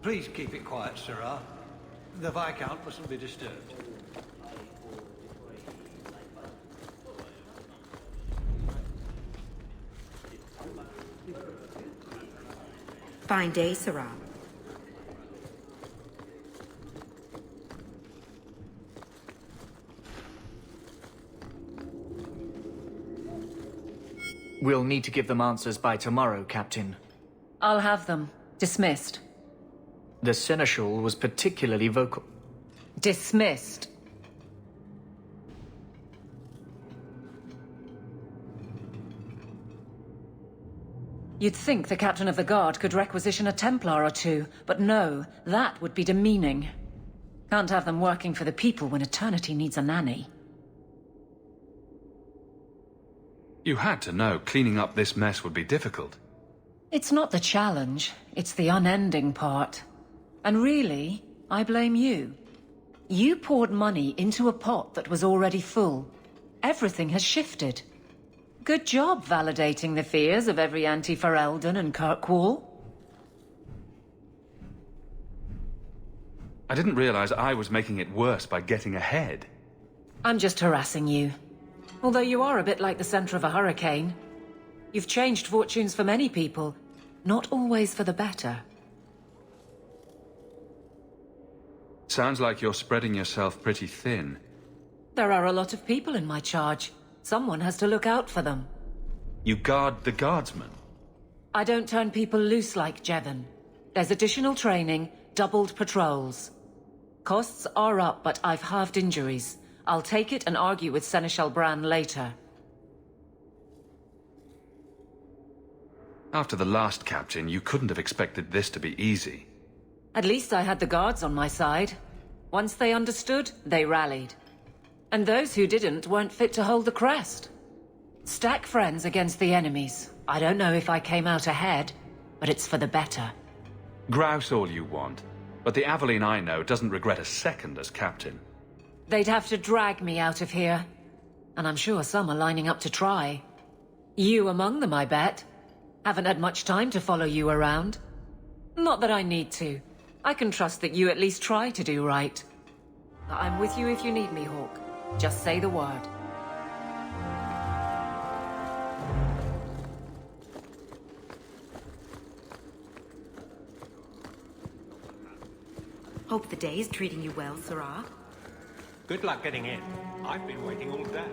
Please keep it quiet, Sirrah. The Viscount mustn't be disturbed. Fine day, Sirrah. We'll need to give them answers by tomorrow, Captain. I'll have them. Dismissed. The Seneschal was particularly vocal. Dismissed. You'd think the Captain of the Guard could requisition a Templar or two, but no, that would be demeaning. Can't have them working for the people when eternity needs a nanny. You had to know cleaning up this mess would be difficult. It's not the challenge, it's the unending part. And really, I blame you. You poured money into a pot that was already full. Everything has shifted. Good job validating the fears of every anti-Ferelden and Kirkwall. I didn't realize I was making it worse by getting ahead. I'm just harassing you. Although you are a bit like the center of a hurricane. You've changed fortunes for many people, not always for the better. Sounds like you're spreading yourself pretty thin. There are a lot of people in my charge. Someone has to look out for them. You guard the guardsmen? I don't turn people loose like Jevon. There's additional training, doubled patrols. Costs are up, but I've halved injuries. I'll take it and argue with Seneschal Bran later. After the last captain, you couldn't have expected this to be easy. At least I had the guards on my side. Once they understood, they rallied. And those who didn't weren't fit to hold the crest. Stack friends against the enemies. I don't know if I came out ahead, but it's for the better. Grouse all you want, but the Aveline I know doesn't regret a second as captain. They'd have to drag me out of here. And I'm sure some are lining up to try. You among them, I bet. Haven't had much time to follow you around. Not that I need to. I can trust that you at least try to do right. I'm with you if you need me, Hawke. Just say the word. Hope the day is treating you well, Sirrah. Good luck getting in. I've been waiting all day.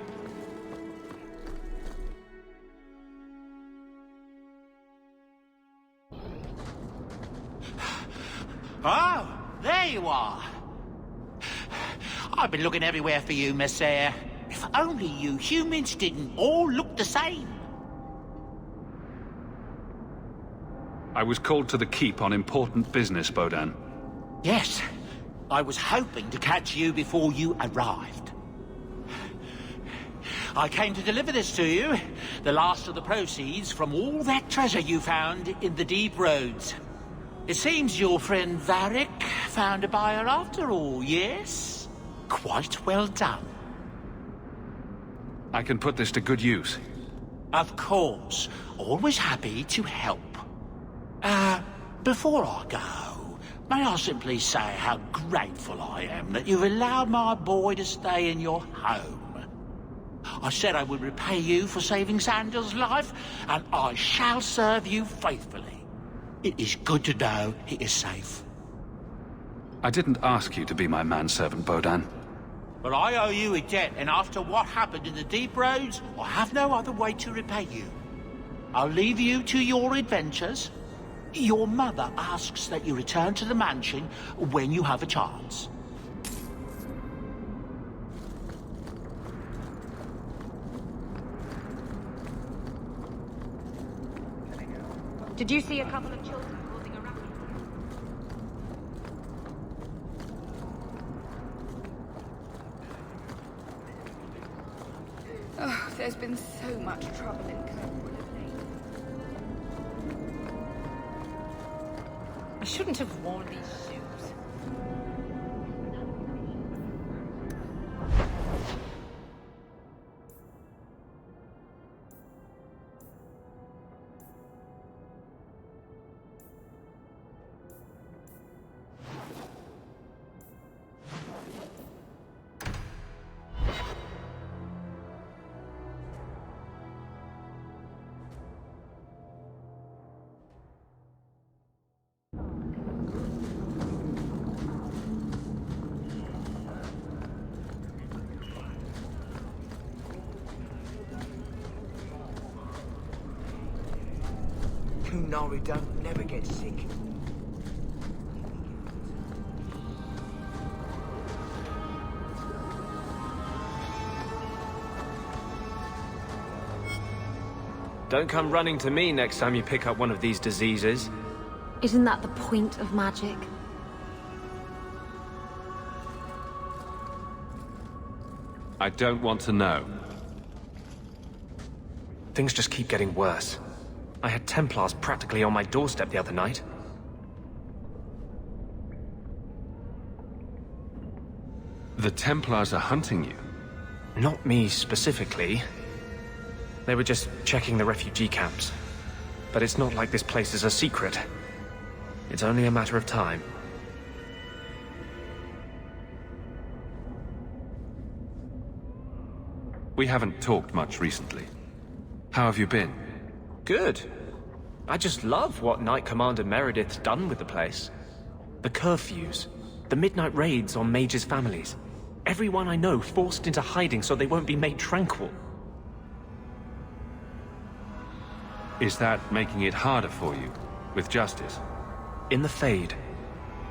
Oh, there you are. I've been looking everywhere for you, Messiah. If only you humans didn't all look the same. I was called to the keep on important business, Bodan. Yes, I was hoping to catch you before you arrived. I came to deliver this to you, the last of the proceeds from all that treasure you found in the deep roads. It seems your friend Varric found a buyer after all, yes? Quite well done. I can put this to good use. Of course. Always happy to help. Before I go, may I simply say how grateful I am that you've allowed my boy to stay in your home. I said I would repay you for saving Sandal's life, and I shall serve you faithfully. It is good to know he is safe. I didn't ask you to be my manservant, Bodan. But I owe you a debt, and after what happened in the deep roads, I have no other way to repay you. I'll leave you to your adventures. Your mother asks that you return to the mansion when you have a chance. Did you see a couple of children causing a ruckus? Oh, there's been so much trouble in Kirkwall of late. I shouldn't have worn these shoes. Nori don't never get sick. Don't come running to me next time you pick up one of these diseases. Isn't that the point of magic? I don't want to know. Things just keep getting worse. I had Templars practically on my doorstep the other night. The Templars are hunting you. Not me specifically. They were just checking the refugee camps. But it's not like this place is a secret. It's only a matter of time. We haven't talked much recently. How have you been? Good. I just love what Knight Commander Meredith's done with the place. The curfews, the midnight raids on mages' families. Everyone I know forced into hiding so they won't be made tranquil. Is that making it harder for you, with justice? In the Fade,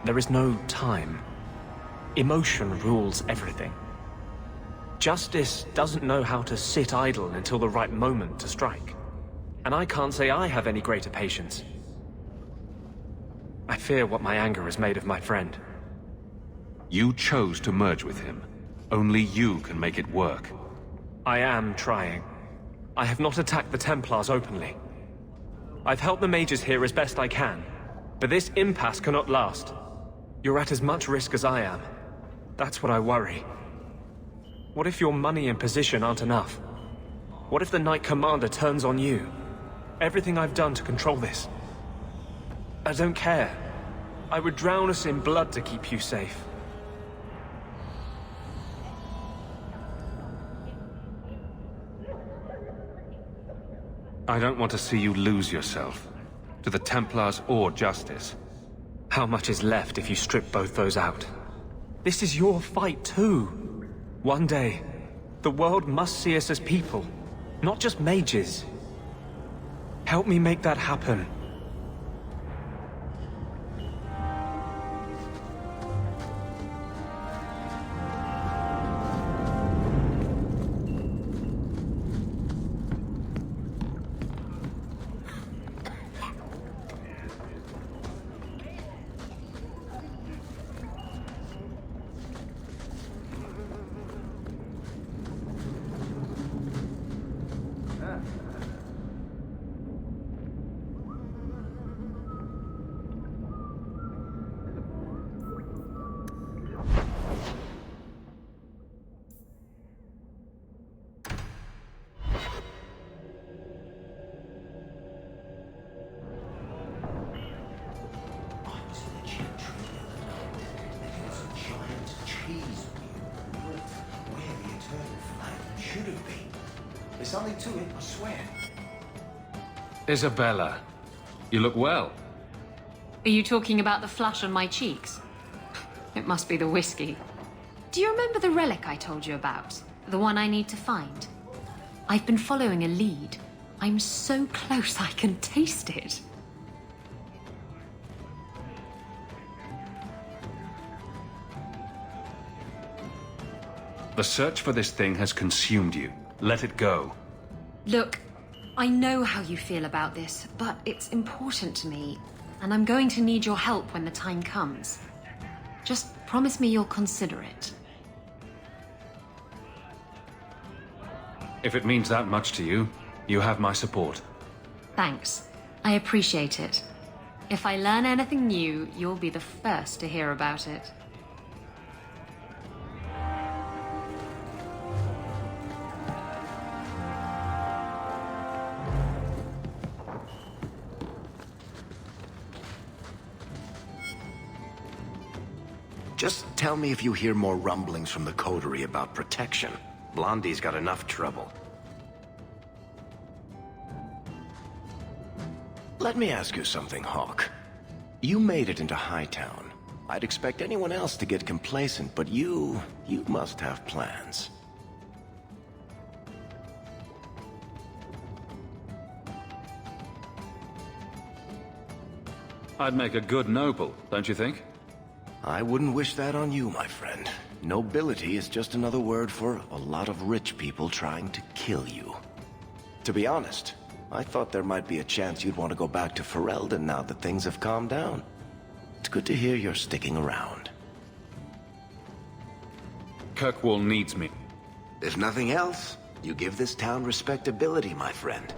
there is no time. Emotion rules everything. Justice doesn't know how to sit idle until the right moment to strike. And I can't say I have any greater patience. I fear what my anger has made of my friend. You chose to merge with him. Only you can make it work. I am trying. I have not attacked the Templars openly. I've helped the mages here as best I can, but this impasse cannot last. You're at as much risk as I am. That's what I worry. What if your money and position aren't enough? What if the Knight Commander turns on you? Everything I've done to control this. I don't care. I would drown us in blood to keep you safe. I don't want to see you lose yourself. To the Templars or Justice. How much is left if you strip both those out? This is your fight too. One day, the world must see us as people, not just mages. Help me make that happen. There's something to it, I swear. Isabella, you look well. Are you talking about the flush on my cheeks? It must be the whiskey. Do you remember the relic I told you about? The one I need to find? I've been following a lead. I'm so close I can taste it. The search for this thing has consumed you. Let it go. Look, I know how you feel about this, but it's important to me, and I'm going to need your help when the time comes. Just promise me you'll consider it. If it means that much to you, you have my support. Thanks. I appreciate it. If I learn anything new, you'll be the first to hear about it. Just tell me if you hear more rumblings from the coterie about protection. Blondie's got enough trouble. Let me ask you something, Hawke. You made it into Hightown. I'd expect anyone else to get complacent, but you must have plans. I'd make a good noble, don't you think? I wouldn't wish that on you, my friend. Nobility is just another word for a lot of rich people trying to kill you. To be honest, I thought there might be a chance you'd want to go back to Ferelden now that things have calmed down. It's good to hear you're sticking around. Kirkwall needs me. If nothing else, you give this town respectability, my friend.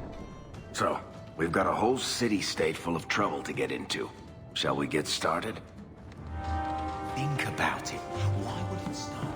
So, we've got a whole city-state full of trouble to get into. Shall we get started? Think about it. Why would it start?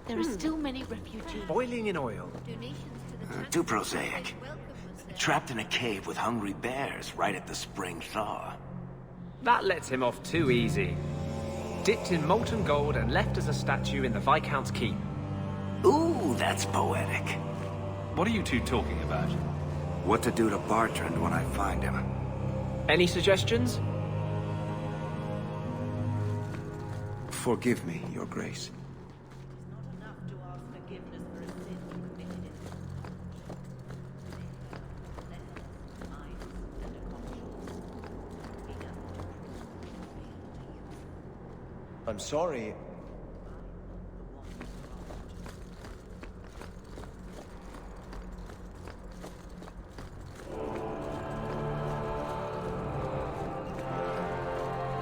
There are still many refugees. Boiling in oil. Donations to the Too prosaic. Trapped in a cave with hungry bears right at the spring thaw. That lets him off too easy. Dipped in molten gold and left as a statue in the Viscount's keep. Ooh, that's poetic. What are you two talking about? What to do to Bartrand when I find him. Any suggestions? Forgive me, Your Grace. I'm sorry.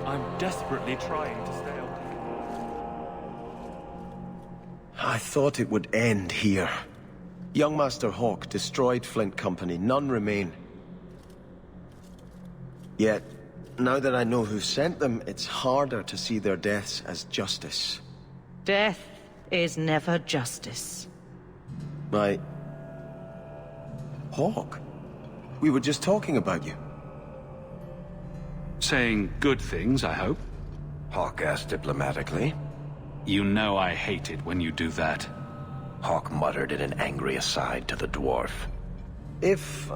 I'm desperately trying to stay away. I thought it would end here. Young Master Hawke destroyed Flint Company. None remain. Yet, now that I know who sent them, it's harder to see their deaths as justice. Death is never justice. Hawke? We were just talking about you. Saying good things, I hope. Hawke asked diplomatically. You know I hate it when you do that. Hawke muttered in an angry aside to the dwarf. If,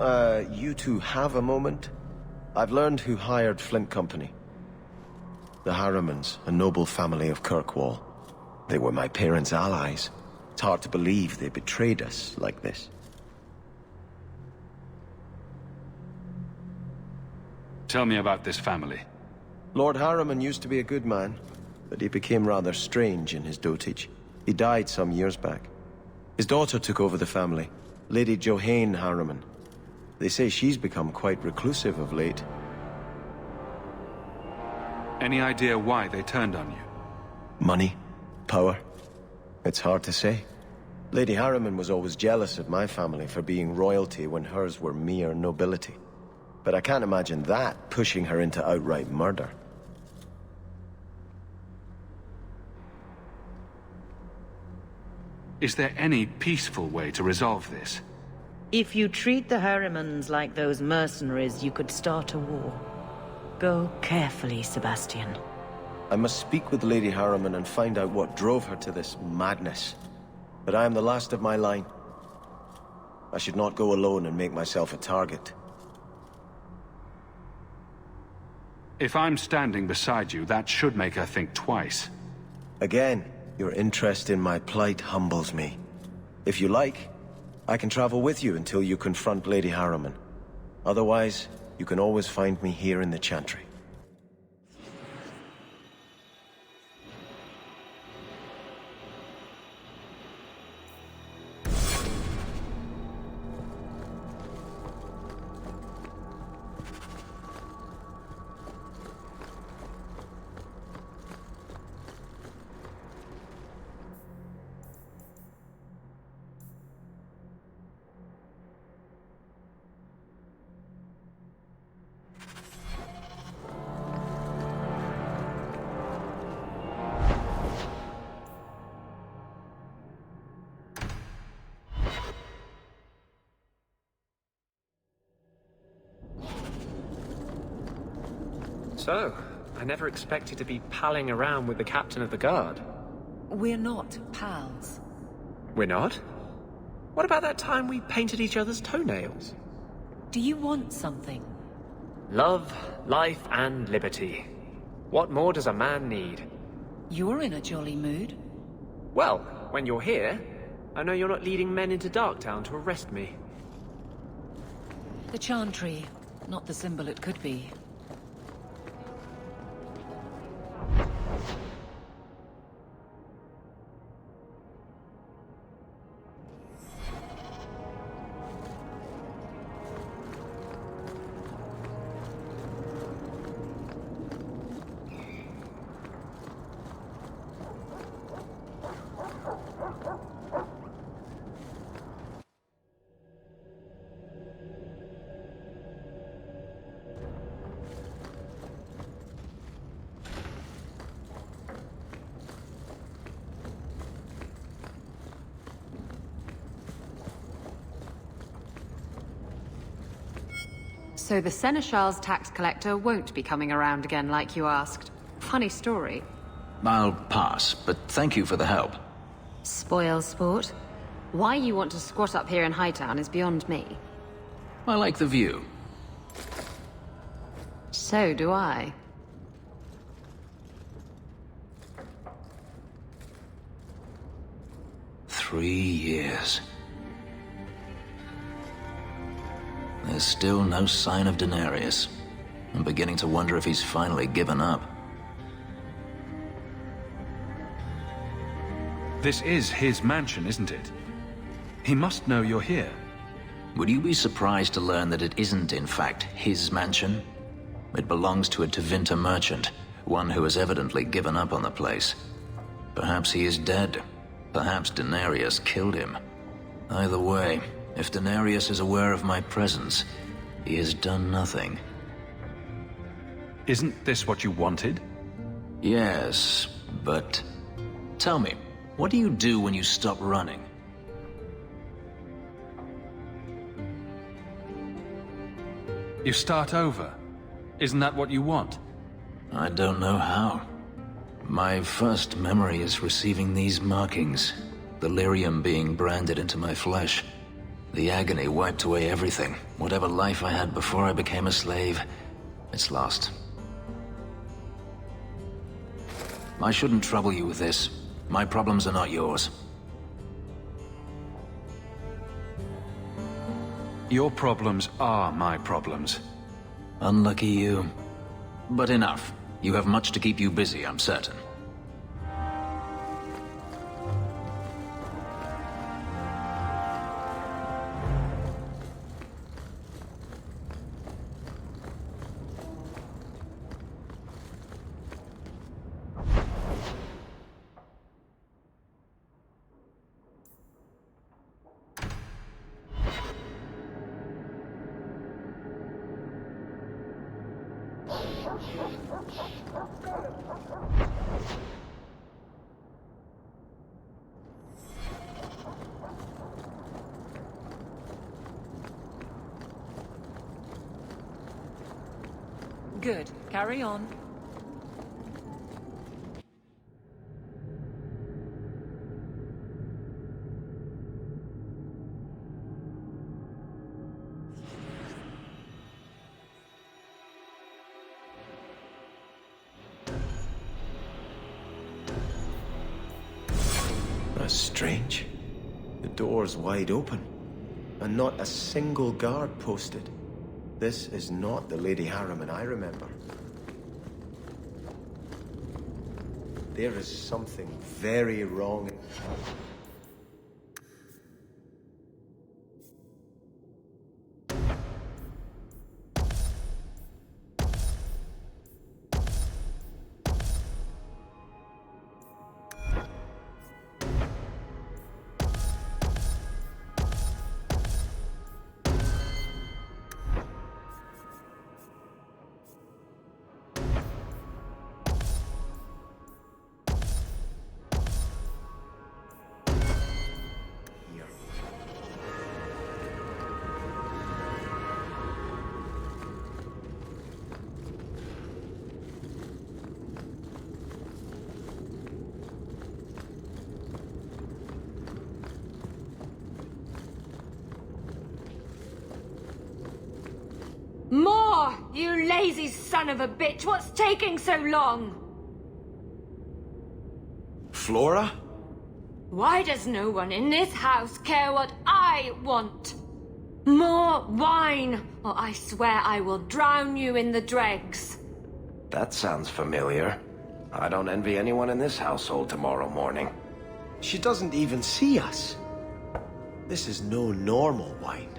you two have a moment, I've learned who hired Flint Company. The Harrimans, a noble family of Kirkwall. They were my parents' allies. It's hard to believe they betrayed us like this. Tell me about this family. Lord Harriman used to be a good man, but he became rather strange in his dotage. He died some years back. His daughter took over the family, Lady Johanne Harriman. They say she's become quite reclusive of late. Any idea why they turned on you? Money? Power? It's hard to say. Lady Harriman was always jealous of my family for being royalty when hers were mere nobility. But I can't imagine that pushing her into outright murder. Is there any peaceful way to resolve this? If you treat the Harrimans like those mercenaries, you could start a war. Go carefully, Sebastian. I must speak with Lady Harriman and find out what drove her to this madness. But I am the last of my line. I should not go alone and make myself a target. If I'm standing beside you, that should make her think twice. Again, your interest in my plight humbles me. If you like, I can travel with you until you confront Lady Harriman. Otherwise, you can always find me here in the Chantry. So, I never expected to be palling around with the captain of the guard. We're not pals. We're not? What about that time we painted each other's toenails? Do you want something? Love, life, and liberty. What more does a man need? You're in a jolly mood. Well, when you're here, I know you're not leading men into Darktown to arrest me. The Chantry, not the symbol it could be. So the Seneschal's tax collector won't be coming around again like you asked. Funny story. I'll pass, but thank you for the help. Spoil sport. Why you want to squat up here in Hightown is beyond me. I like the view. So do I. "3 years. There's still no sign of Denarius. I'm beginning to wonder if he's finally given up. This is his mansion, isn't it? He must know you're here. Would you be surprised to learn that it isn't, in fact, his mansion? It belongs to a Tevinter merchant, one who has evidently given up on the place. Perhaps he is dead. Perhaps Denarius killed him. Either way, if Denarius is aware of my presence, he has done nothing. Isn't this what you wanted? Yes, but... Tell me, what do you do when you stop running? You start over. Isn't that what you want? I don't know how. My first memory is receiving these markings, the lyrium being branded into my flesh. The agony wiped away everything. Whatever life I had before I became a slave, it's lost. I shouldn't trouble you with this. My problems are not yours. Your problems are my problems. Unlucky you. But enough. You have much to keep you busy, I'm certain. Good. Carry on. That's strange. The door's wide open, and not a single guard posted. This is not the Lady Harriman I remember. There is something very wrong. More! You lazy son of a bitch! What's taking so long? Flora? Why does no one in this house care what I want? More wine, or I swear I will drown you in the dregs. That sounds familiar. I don't envy anyone in this household tomorrow morning. She doesn't even see us. This is no normal wine.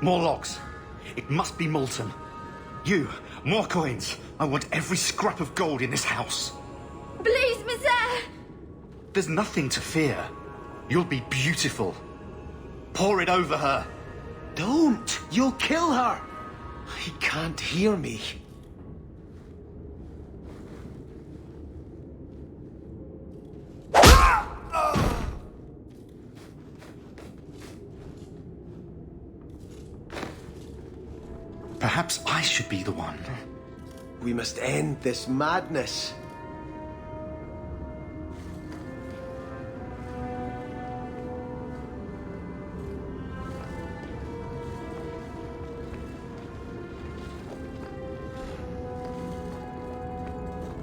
More logs. It must be molten. You, more coins. I want every scrap of gold in this house. Please, Monsieur! There's nothing to fear. You'll be beautiful. Pour it over her. Don't! You'll kill her! He can't hear me. Perhaps I should be the one. We must end this madness.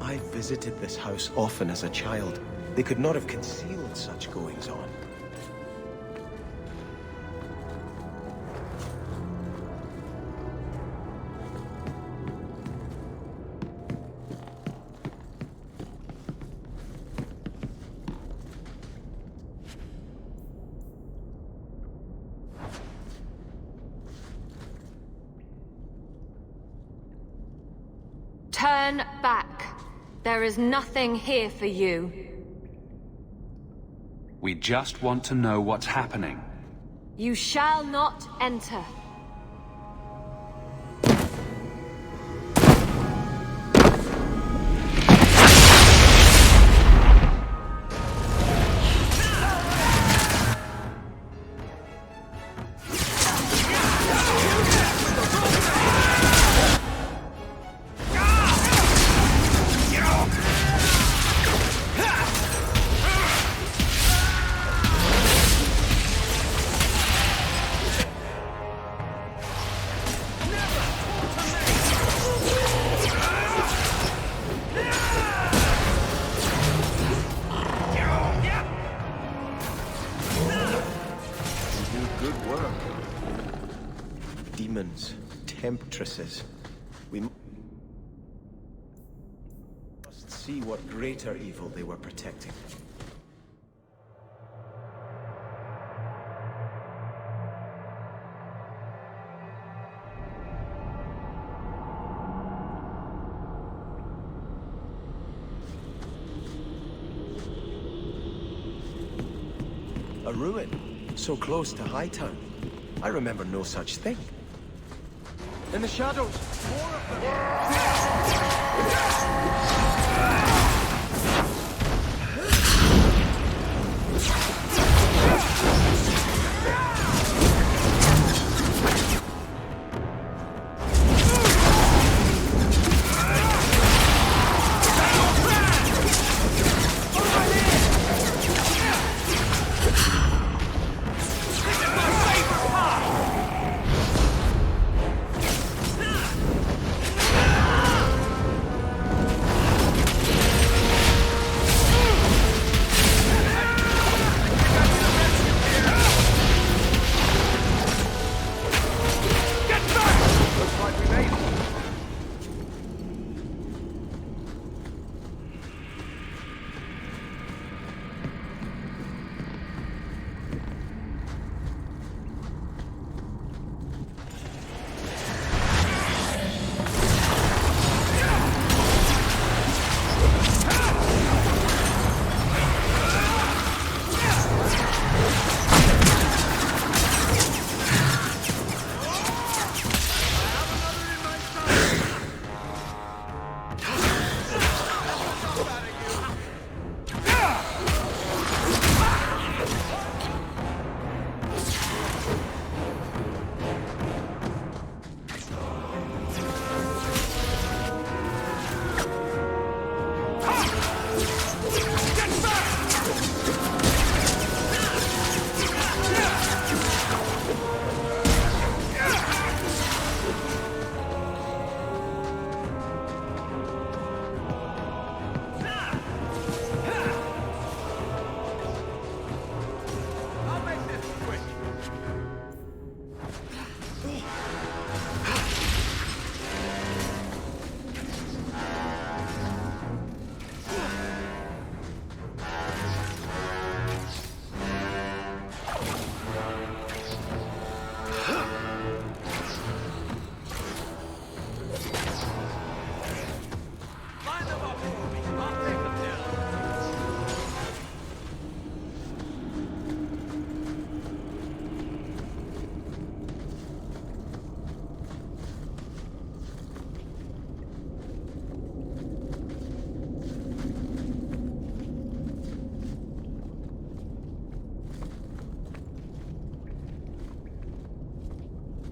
I visited this house often as a child. They could not have concealed such goings-on. Turn back. There is nothing here for you. We just want to know what's happening. You shall not enter. Temptresses. We must see what greater evil they were protecting. A ruin, so close to Hightown. I remember no such thing. In the shadows! More of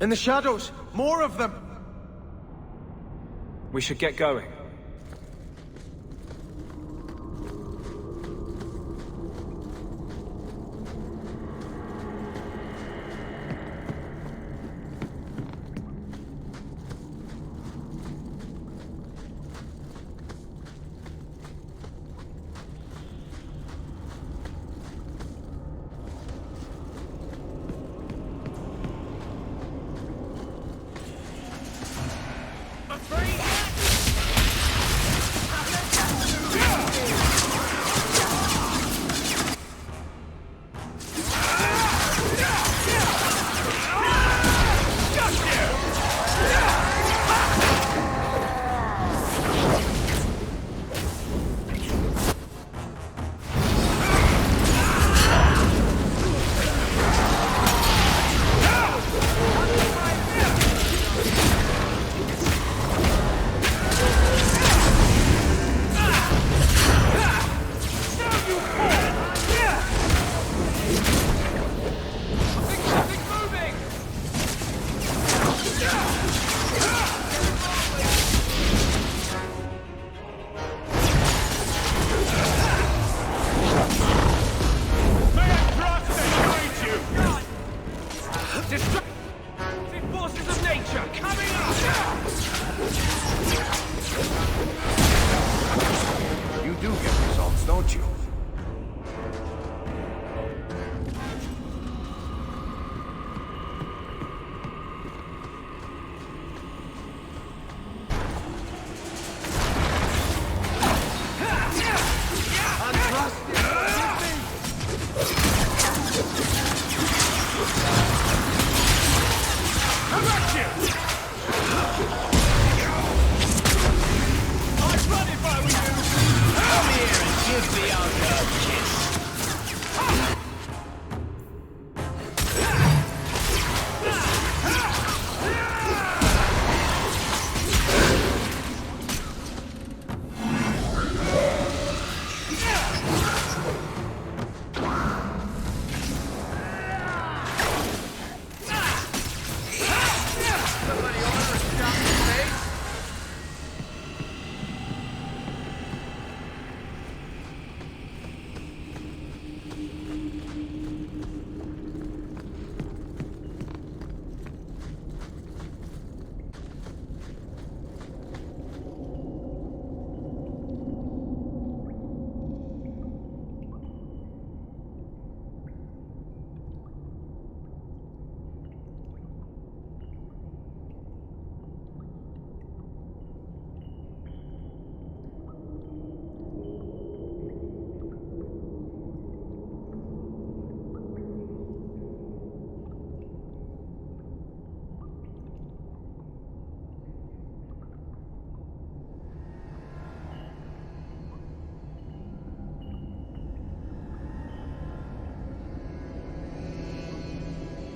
In the shadows! More of them! We should get going.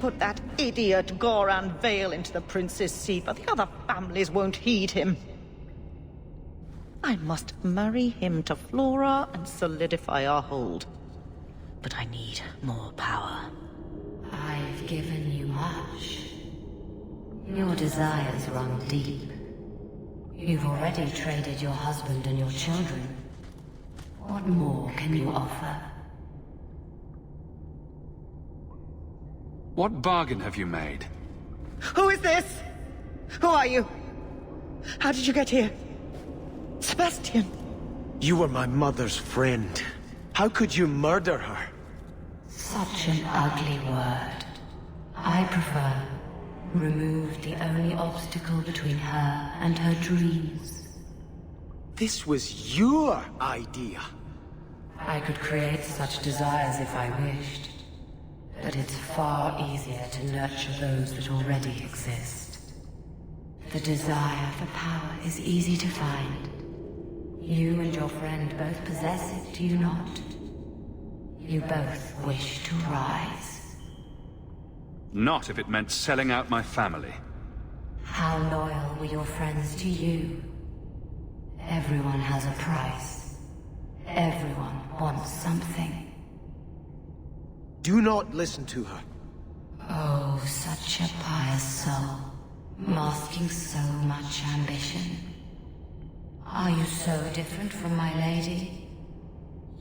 put that idiot Goran Vale into the prince's seat, but the other families won't heed him. I must marry him to Flora and solidify our hold. But I need more power. I've given you much. Your desires run deep. You've already traded your husband and your children. What more can you offer? What bargain have you made? Who is this? Who are you? How did you get here? Sebastian! You were my mother's friend. How could you murder her? Such an ugly word. I prefer remove the only obstacle between her and her dreams. This was your idea. I could create such desires if I wished. But it's far easier to nurture those that already exist. The desire for power is easy to find. You and your friend both possess it, do you not? You both wish to rise. Not if it meant selling out my family. How loyal were your friends to you? Everyone has a price. Everyone wants something. Do not listen to her. Oh, such a pious soul, masking so much ambition. Are you so different from my lady?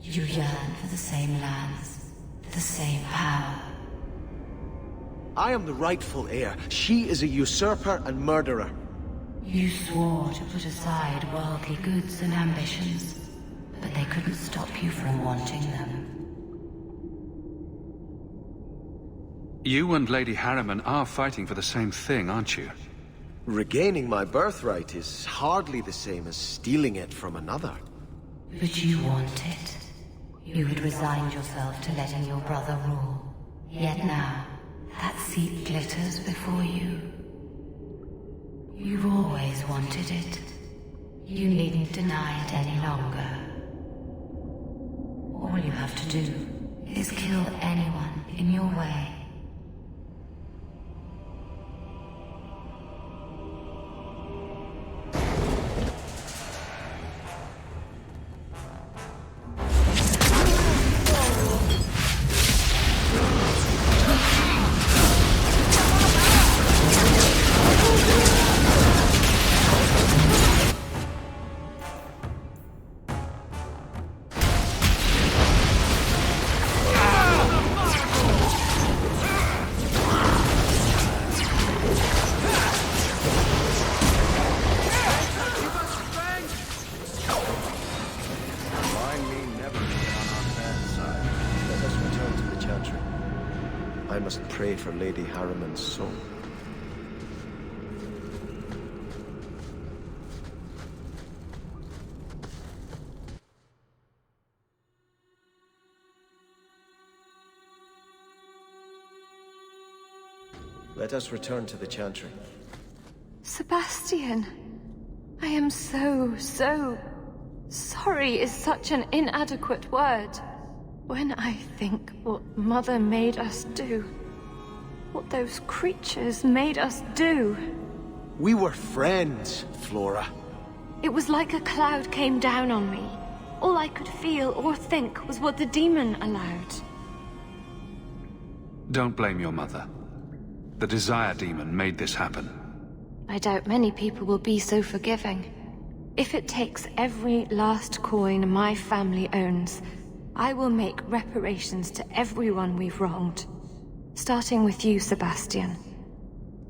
You yearn for the same lands, the same power. I am the rightful heir. She is a usurper and murderer. You swore to put aside worldly goods and ambitions, but they couldn't stop you from wanting them. You and Lady Harriman are fighting for the same thing, aren't you? Regaining my birthright is hardly the same as stealing it from another. But you want it. You had resigned yourself to letting your brother rule. Yet now, that seat glitters before you. You've always wanted it. You needn't deny it any longer. All you have to do is kill anyone in your way. Pray for Lady Harriman's soul. Let us return to the Chantry. Sebastian, I am so sorry is such an inadequate word. When I think what Mother made us do, what those creatures made us do. We were friends, Flora. It was like a cloud came down on me. All I could feel or think was what the demon allowed. Don't blame your mother. The Desire Demon made this happen. I doubt many people will be so forgiving. If it takes every last coin my family owns, I will make reparations to everyone we've wronged. Starting with you, Sebastian.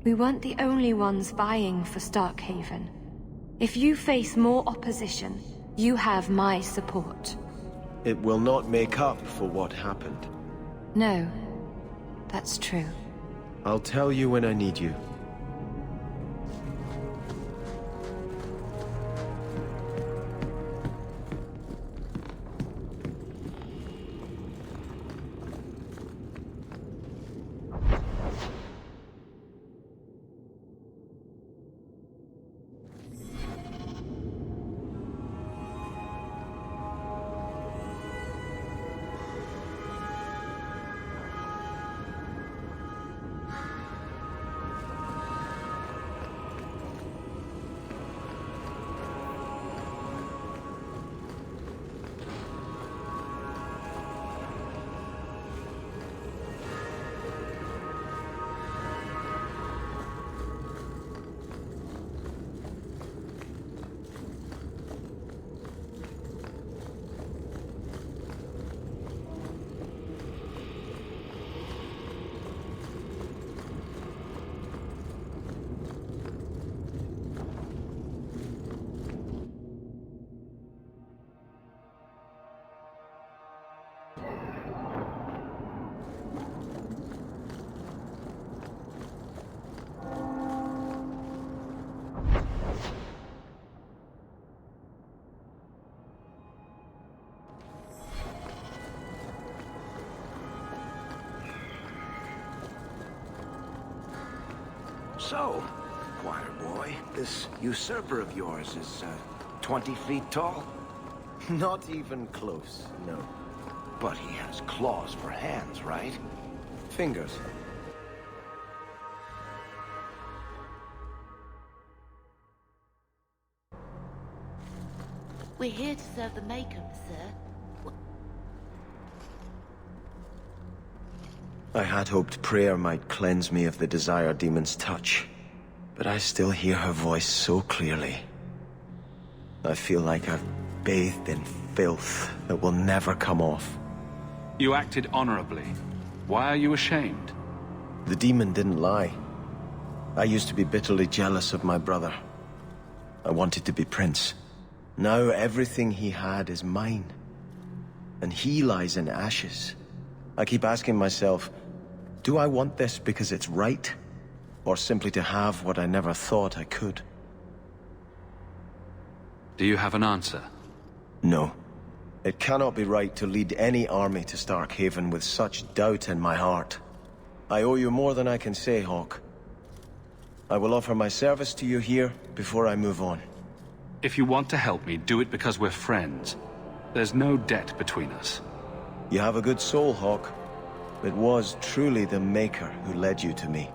We weren't the only ones vying for Starkhaven. If you face more opposition, you have my support. It will not make up for what happened. No, that's true. I'll tell you when I need you. So, choir boy, this usurper of yours is 20 feet tall? Not even close, no. But he has claws for hands, right? Fingers. We're here to serve the Maker, sir. I had hoped prayer might cleanse me of the Desire Demon's touch, but I still hear her voice so clearly. I feel like I've bathed in filth that will never come off. You acted honorably. Why are you ashamed? The demon didn't lie. I used to be bitterly jealous of my brother. I wanted to be prince. Now everything he had is mine. And he lies in ashes. I keep asking myself, do I want this because it's right? Or simply to have what I never thought I could? Do you have an answer? No. It cannot be right to lead any army to Starkhaven with such doubt in my heart. I owe you more than I can say, Hawke. I will offer my service to you here before I move on. If you want to help me, do it because we're friends. There's no debt between us. You have a good soul, Hawke. It was truly the Maker who led you to me.